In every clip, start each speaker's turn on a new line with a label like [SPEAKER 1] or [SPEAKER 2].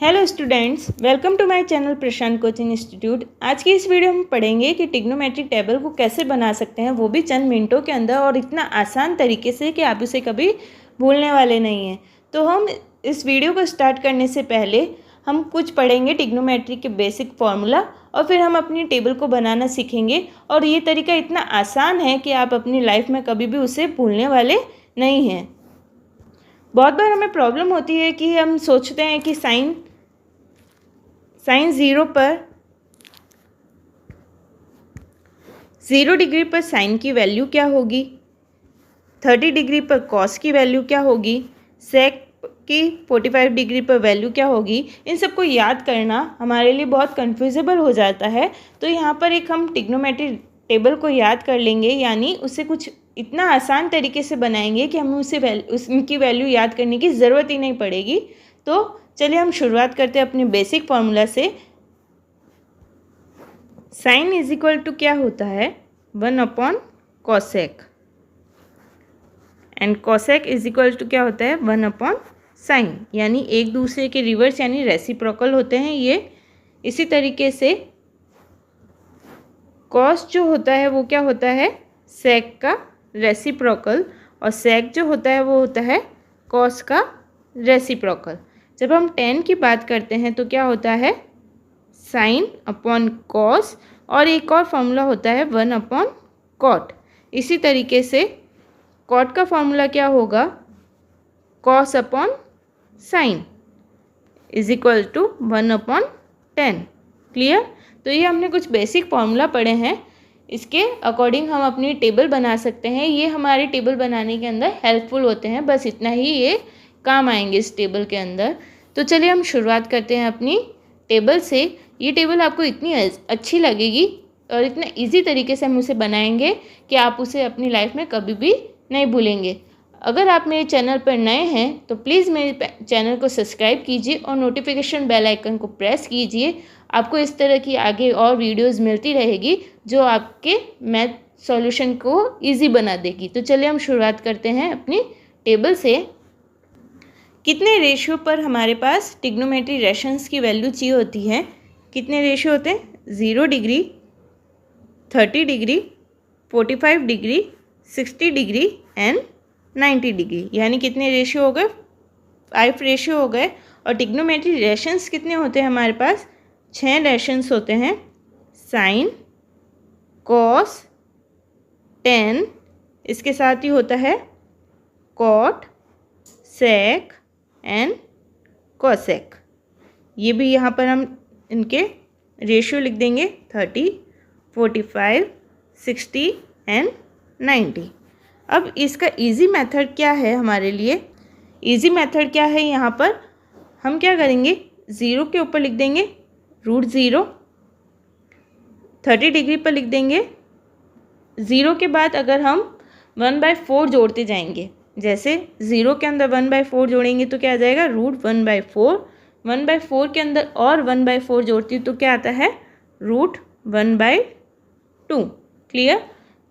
[SPEAKER 1] Hello students, welcome to my channel Prashant coaching institute. आज की इस वीडियो में पढ़ेंगे कि ट्रिग्नोमेट्रिक टेबल को कैसे बना सकते हैं, वो भी चंद मिनटों के अंदर और इतना आसान तरीके से कि आप उसे कभी भूलने वाले नहीं हैं। तो हम इस वीडियो को स्टार्ट करने से पहले हम कुछ पढ़ेंगे ट्रिग्नोमेट्री के बेसिक फार्मूला और फिर हम अपनी टेबल को बनाना सीखेंगे। और ये तरीका इतना आसान है कि आप अपनी लाइफ में कभी भी उसे भूलने वाले नहीं हैं। बहुत बार हमें प्रॉब्लम होती है कि हम सोचते हैं कि साइन 0 डिग्री पर साइन की वैल्यू क्या होगी, 30 डिग्री पर कॉस की वैल्यू क्या होगी, सेक की 45 डिग्री पर वैल्यू क्या होगी। इन सबको याद करना हमारे लिए बहुत कन्फ्यूजेबल हो जाता है। तो यहाँ पर एक हम ट्रिग्नोमेट्री टेबल को याद कर लेंगे, यानी उसे कुछ इतना आसान तरीके से बनाएंगे कि हमें उसकी वैल्यू याद करने की ज़रूरत ही नहीं पड़ेगी। तो चलिए हम शुरुआत करते हैं अपने बेसिक फार्मूला से। साइन इज इक्वल टू क्या होता है, 1 cosec, and cosec is equal to क्या होता है, 1 साइन, यानी एक दूसरे के रिवर्स यानी रेसिप्रोकल होते हैं ये। इसी तरीके से कॉस जो होता है वो क्या होता है, सेक का रेसिप्रोकल, और सेक जो होता है वो होता है कॉस का रेसिप्रोकल। जब हम tan की बात करते हैं तो क्या होता है, साइन अपॉन कॉस, और एक और फॉर्मूला होता है 1 कॉट। इसी तरीके से कॉट का फॉर्मूला क्या होगा, cos upon sine is equal to 1/10। Clear. तो ये हमने कुछ बेसिक फॉर्मूला पढ़े हैं, इसके अकॉर्डिंग हम अपनी टेबल बना सकते हैं। ये हमारे टेबल बनाने के अंदर हेल्पफुल होते हैं, बस इतना ही ये काम आएंगे इस टेबल के अंदर। तो चलिए हम शुरुआत करते हैं अपनी टेबल से। ये टेबल आपको इतनी अच्छी लगेगी और इतना इजी तरीके से हम उसे बनाएंगे कि आप उसे अपनी लाइफ में कभी भी नहीं भूलेंगे। अगर आप मेरे चैनल पर नए हैं तो प्लीज़ मेरे चैनल को सब्सक्राइब कीजिए और नोटिफिकेशन बेल आइकन को प्रेस कीजिए। आपको इस तरह की आगे और वीडियोस मिलती रहेगी जो आपके मैथ सॉल्यूशन को इजी बना देगी। तो चलिए हम शुरुआत करते हैं अपनी टेबल से। कितने रेशियो पर हमारे पास ट्रिग्नोमेट्री रेशंस की वैल्यू चाहिए होती है, कितने रेशियो होते हैं, 0 degree, 30 degree, 45 degree, 60 degree and 90 degree, यानी कितने रेशियो हो गए, 5 रेशियो हो गए। और ट्रिग्नोमेट्री रेशंस कितने होते हैं हमारे पास, 6 रेशंस होते हैं, साइन, कॉस, tan, इसके साथ ही होता है कॉट, सेक एंड कॉसेक। ये भी यहाँ पर हम इनके रेशियो लिख देंगे, 30, 45, 60 एंड 90। अब इसका इजी मेथड क्या है हमारे लिए, इजी मेथड क्या है, यहाँ पर हम क्या करेंगे, 0 के ऊपर लिख देंगे √0, 30 डिग्री पर लिख देंगे। 0 के बाद अगर हम 1/4 जोड़ते जाएंगे, जैसे 0 के अंदर 1/4 जोड़ेंगे तो क्या आ जाएगा, √1/4, 1/4 के अंदर और 1/4 जोड़ती हूँ तो क्या आता है, √1/2। क्लियर।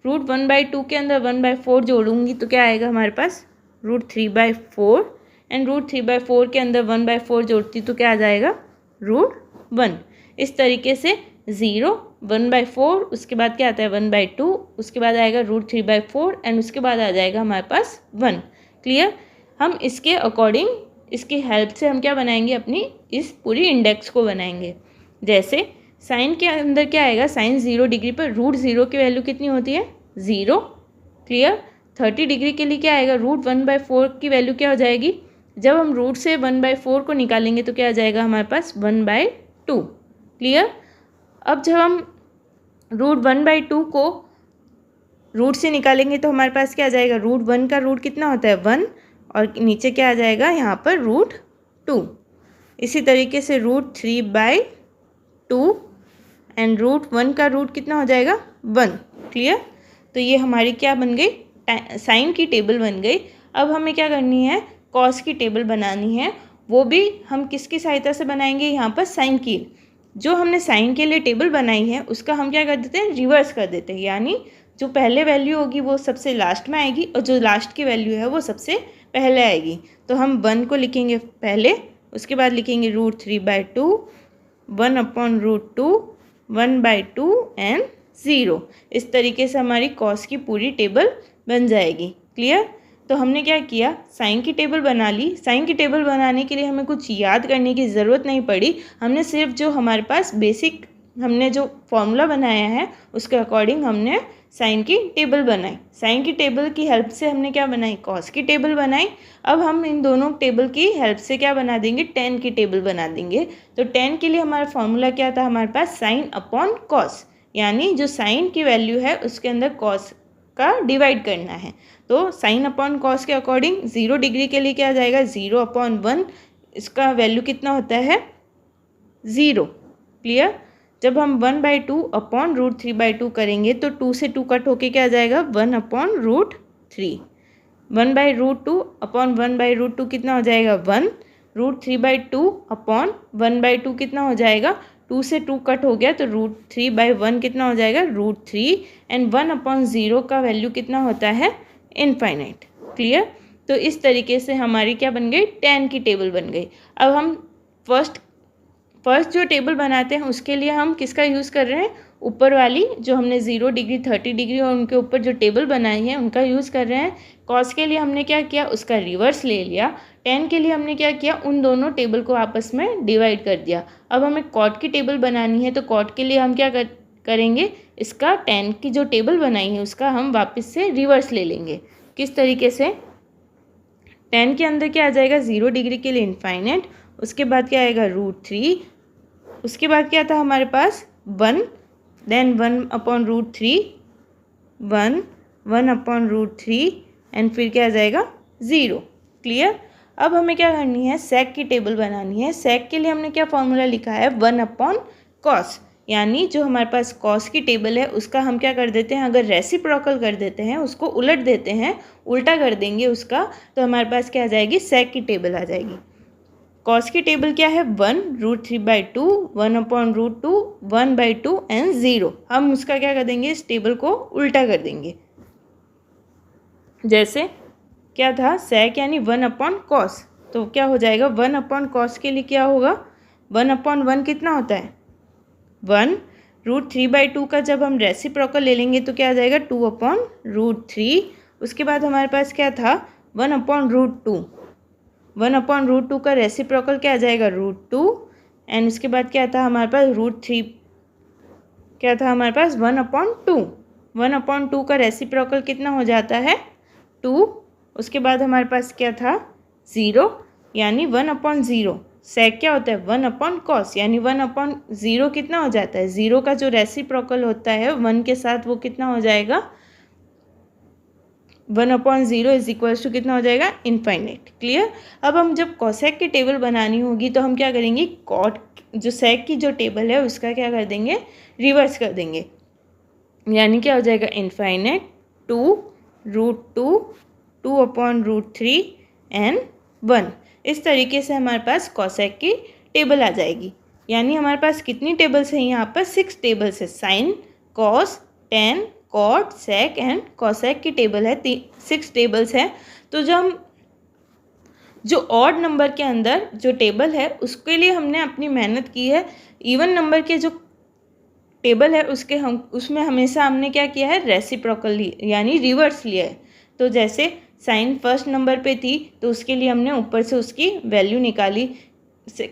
[SPEAKER 1] √1/2 के अंदर 1/4 जोड़ूंगी तो क्या आएगा हमारे पास, √3/4, एंड √3/4 के अंदर 1/4 जोड़ती तो क्या आ जाएगा, √1। इस तरीके से 0, 1/4, उसके बाद क्या आता है 1/2, उसके बाद आएगा √3/4 एंड उसके बाद आ जाएगा हमारे पास 1। क्लियर। हम इसके अकॉर्डिंग, इसकी हेल्प से हम क्या बनाएंगे, अपनी इस पूरी इंडेक्स को बनाएंगे। जैसे साइन के अंदर क्या आएगा, साइन 0 डिग्री पर √0 की वैल्यू कितनी होती है, 0। क्लियर। 30 डिग्री के लिए क्या आएगा, √1/4 की वैल्यू क्या हो जाएगी, जब हम रूट से 1/4 को निकालेंगे तो क्या आ जाएगा हमारे पास, 1/2। क्लियर। अब जब हम √1/2 को रूट से निकालेंगे तो हमारे पास क्या आ जाएगा, √1 का रूट कितना होता है, 1, और नीचे क्या आ जाएगा यहाँ पर √2। इसी तरीके से √3/2 एंड √1 का रूट कितना हो जाएगा, 1। क्लियर। तो ये हमारी क्या बन गई, साइन की टेबल बन गई। अब हमें क्या करनी है, कॉस की टेबल बनानी है। वो भी हम किसकी सहायता से बनाएंगे, यहाँ पर साइन की। जो हमने साइन के लिए टेबल बनाई है उसका हम क्या कर देते हैं, रिवर्स कर देते हैं, यानी जो पहले वैल्यू होगी वो सबसे लास्ट में आएगी और जो लास्ट की वैल्यू है वो सबसे पहले आएगी। तो हम 1 को लिखेंगे पहले, उसके बाद लिखेंगे √3/2, 1/√2, 1/2 एंड 0। इस तरीके से हमारी कॉस की पूरी टेबल बन जाएगी। क्लियर? तो हमने क्या किया, साइन की टेबल बना ली। साइन की टेबल बनाने के लिए हमें कुछ याद करने की ज़रूरत नहीं पड़ी। हमने सिर्फ जो हमारे पास बेसिक हमने जो फॉर्मूला बनाया है उसके अकॉर्डिंग हमने साइन की टेबल बनाई। साइन की टेबल की हेल्प से हमने क्या बनाई, कॉस की टेबल बनाई। अब हम इन दोनों टेबल की हेल्प से क्या बना देंगे, टेन की टेबल बना देंगे। तो टेन के लिए हमारा फॉर्मूला क्या था, हमारे पास साइन अपॉन कॉस, यानी जो साइन की वैल्यू है उसके अंदर कॉस का डिवाइड करना है। तो साइन अपॉन कॉस के अकॉर्डिंग 0 डिग्री के लिए क्या आ जाएगा, 0/1, इसका वैल्यू कितना होता है 0। क्लियर? जब हम 1/2 अपॉन √3/2 करेंगे तो 2 से 2 कट होके क्या आ जाएगा 1/√3। 1/√2 अपॉन 1/√2 कितना हो जाएगा 1। √3/2 अपॉन 1/2 कितना हो जाएगा, 2 से 2 कट हो गया तो √3/1 कितना हो जाएगा √3। एंड 1/0 का वैल्यू कितना होता है इनफाइनाइट। क्लियर? तो इस तरीके से हमारी क्या बन गई, टेन की टेबल बन गई। अब हम फर्स्ट जो टेबल बनाते हैं उसके लिए हम किसका यूज़ कर रहे हैं, ऊपर वाली जो हमने 0 डिग्री 30 डिग्री और उनके ऊपर जो टेबल बनाई है उनका यूज़ कर रहे हैं। कॉस के लिए हमने क्या किया, उसका रिवर्स ले लिया। टेन के लिए हमने क्या किया, उन दोनों टेबल को आपस में डिवाइड कर दिया। अब हमें कॉट की टेबल बनानी है तो कॉट के लिए हम क्या करेंगे, इसका टेन की जो टेबल बनाई है उसका हम वापस से रिवर्स ले लेंगे। किस तरीके से, टेन के अंदर क्या आ जाएगा 0 डिग्री के लिए इनफाइनाइट, उसके बाद क्या आएगा √3, उसके बाद क्या था हमारे पास 1, देन 1/√3, 1, 1/√3 एंड फिर क्या आ जाएगा 0। क्लियर? अब हमें क्या करनी है, सेक की टेबल बनानी है। सेक के लिए हमने क्या फॉर्मूला लिखा है 1/cos, यानी जो हमारे पास कॉस की टेबल है उसका हम क्या कर देते हैं, अगर रेसिप्रोकल कर देते हैं, उसको उलट देते हैं, उल्टा कर देंगे उसका, तो हमारे पास क्या आ जाएगी, सेक की टेबल आ जाएगी। कॉस की टेबल क्या है 1, √3/2, 1/√2, 1/2 एंड 0। हम उसका क्या कर देंगे, इस टेबल को उल्टा कर देंगे। जैसे क्या था सेक यानी 1/cos, तो क्या हो जाएगा 1/cos के लिए क्या होगा, 1/1 कितना होता है 1। √3/2 का जब हम रेसिप्रोकल ले लेंगे तो क्या आ जाएगा 2/√3। उसके बाद हमारे पास क्या था 1/√2, 1/√2 का रेसिप्रोकल क्या आ जाएगा √2। एंड उसके बाद क्या था हमारे पास √3, क्या था हमारे पास 1/2, 1/2 का रेसिप्रोकल कितना हो जाता है 2। उसके बाद हमारे पास क्या था 0, यानी 1/0। सेक क्या होता है 1/cos, यानी 1/0 कितना हो जाता है, 0 का जो रेसिप्रोकल होता है 1 के साथ वो कितना हो जाएगा 1/0 इज इक्वल्स टू कितना हो जाएगा इनफाइनाइट। क्लियर? अब हम जब कॉसेक की टेबल बनानी होगी तो हम क्या करेंगे, कॉट जो सेक की जो टेबल है उसका क्या कर देंगे, रिवर्स कर देंगे, यानी क्या हो जाएगा इनफाइनाइट 2, √2, 2/√3 एंड 1। इस तरीके से हमारे पास कॉसेक की टेबल आ जाएगी। यानी हमारे पास कितनी टेबल्स हैं यहाँ पर, 6 टेबल्स है, sine, cos, tan, cot, sec and cosec की टेबल है, 6 टेबल्स हैं। तो जो ऑड नंबर के अंदर जो टेबल है उसके लिए हमने अपनी मेहनत की है। इवन नंबर के जो टेबल है उसमें हमेशा हमने क्या किया है, रेसिप्रोकल यानी रिवर्स लिया है। तो जैसे साइन फर्स्ट नंबर पे थी तो उसके लिए हमने ऊपर से उसकी वैल्यू निकाली।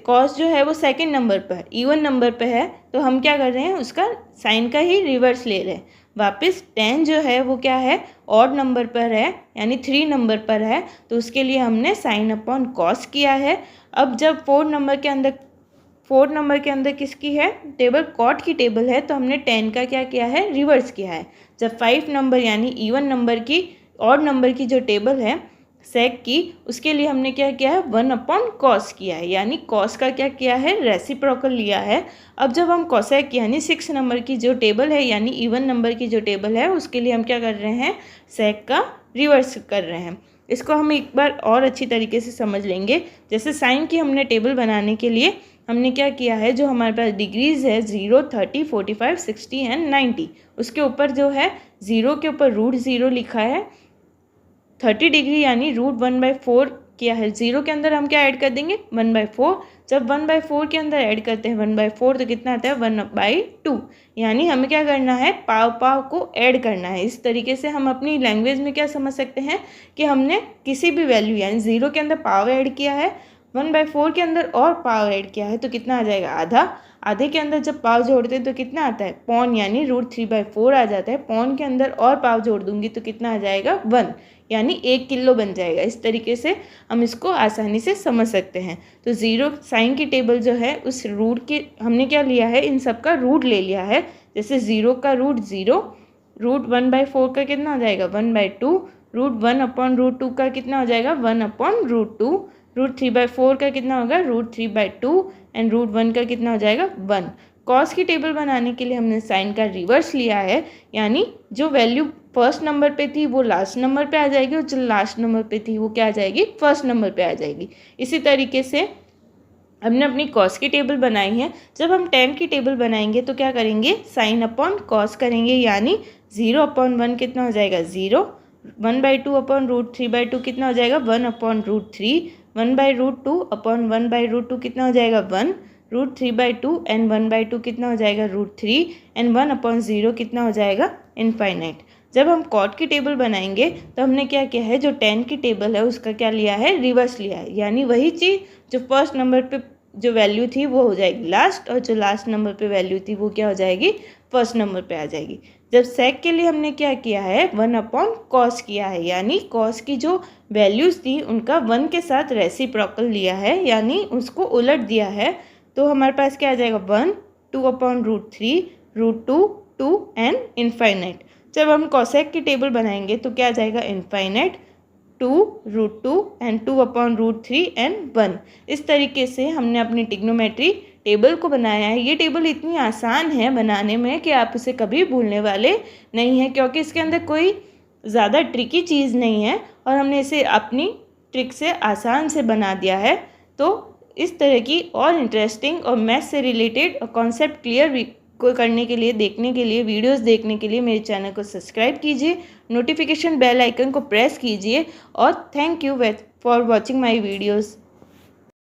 [SPEAKER 1] कॉस जो है वो सेकंड नंबर पर है, इवन नंबर पे है, तो हम क्या कर रहे हैं, उसका साइन का ही रिवर्स ले रहे हैं। वापस 10 जो है वो क्या है, ऑड नंबर पर है, यानी 3 नंबर पर है, तो उसके लिए हमने साइन अपॉन कॉस किया है। अब जब 4 नंबर के अंदर किसकी है टेबल, कॉट की टेबल है, तो हमने 10 का क्या किया है, रिवर्स किया है। जब 5 नंबर यानी इवन नंबर की, ऑड नंबर की जो टेबल है सेक की, उसके लिए हमने क्या किया है 1/cos किया है, यानी कॉस का क्या किया है, रेसिप्रोकल लिया है। अब जब हम कॉसेक यानी 6 नंबर की जो टेबल है यानी इवन नंबर की जो टेबल है उसके लिए हम क्या कर रहे हैं, सेक का रिवर्स कर रहे हैं। इसको हम एक बार और अच्छी तरीके से समझ लेंगे। जैसे साइन की हमने टेबल बनाने के लिए हमने क्या किया है, जो हमारे पास डिग्रीज है 0, 30, 45, 60 एंड 90, उसके ऊपर जो है 0 के ऊपर √0 लिखा है। 30 डिग्री यानी √1/4 किया है, 0 के अंदर हम क्या ऐड कर देंगे 1/4। जब 1/4 के अंदर ऐड करते हैं 1/4 तो कितना आता है 1/2। यानी हमें क्या करना है, पाव को ऐड करना है। इस तरीके से हम अपनी लैंग्वेज में क्या समझ सकते हैं कि हमने किसी भी वैल्यू यानी 0 के अंदर पाव ऐड किया है, 1/4 के अंदर और पाव ऐड किया है तो कितना आ जाएगा आधा। आधे के अंदर जब पाव जोड़ते हैं तो कितना आता है पौन यानी √3/4 आ जाता है। पौन के अंदर और पाव जोड़ दूंगी तो कितना आ जाएगा 1 यानी 1 किलो बन जाएगा। इस तरीके से हम इसको आसानी से समझ सकते हैं। तो 0 साइन की टेबल जो है उस रूट के हमने क्या लिया है, इन सब का रूट ले लिया है। जैसे 0 का रूट 0, √1/4 का कितना हो जाएगा 1/2, √1/√2 का कितना हो जाएगा 1/√2, √3/4 का कितना होगा √3/2 एंड √1 का कितना हो जाएगा 1। कॉस की टेबल बनाने के लिए हमने साइन का रिवर्स लिया है, यानी जो वैल्यू फर्स्ट नंबर पे थी वो लास्ट नंबर पे आ जाएगी और जो लास्ट नंबर पे थी वो क्या आ जाएगी फर्स्ट नंबर पे आ जाएगी। इसी तरीके से हमने अपनी कॉस की टेबल बनाई है। जब हम tan की टेबल बनाएंगे तो क्या करेंगे साइन अपॉन कॉस करेंगे, यानी 0/1 कितना हो जाएगा 0, 1/2/√3/2 कितना हो जाएगा 1/√3, 1/√2/1/√2 कितना हो जाएगा 1, √3/2 एंड 1/2 कितना हो जाएगा √3 एंड 1/0 कितना हो जाएगा इनफाइनाइट। जब हम कॉट की टेबल बनाएंगे तो हमने क्या किया है, जो tan की टेबल है उसका क्या लिया है रिवर्स लिया है, यानी वही चीज़ जो फर्स्ट नंबर पे जो वैल्यू थी वो हो जाएगी लास्ट और जो लास्ट नंबर पे वैल्यू थी वो क्या हो जाएगी फर्स्ट नंबर पे आ जाएगी। जब सेक के लिए हमने क्या किया है 1/cos किया है, यानी cos की जो वैल्यूज़ थी उनका 1 के साथ रेसिप्रोकल लिया है, यानी उसको उलट दिया है। तो हमारे पास क्या आ जाएगा 1, 2/√3, √2, 2 एंड इनफाइनाइट। जब हम कोसेक की टेबल बनाएंगे तो क्या आ जाएगा इनफाइनाइट, 2, √2 एंड 2/√3 एंड 1। इस तरीके से हमने अपनी ट्रिग्नोमेट्री टेबल को बनाया है। ये टेबल इतनी आसान है बनाने में कि आप इसे कभी भूलने वाले नहीं हैं, क्योंकि इसके अंदर कोई ज़्यादा ट्रिकी चीज़ नहीं है और हमने इसे अपनी ट्रिक से आसान से बना दिया है। तो इस तरह की और इंटरेस्टिंग और मैथ से रिलेटेड और कॉन्सेप्ट क्लियर को करने के लिए देखने के लिए वीडियोस देखने के लिए मेरे चैनल को सब्सक्राइब कीजिए, नोटिफिकेशन बेल आइकन को प्रेस कीजिए और thank you for watching my videos.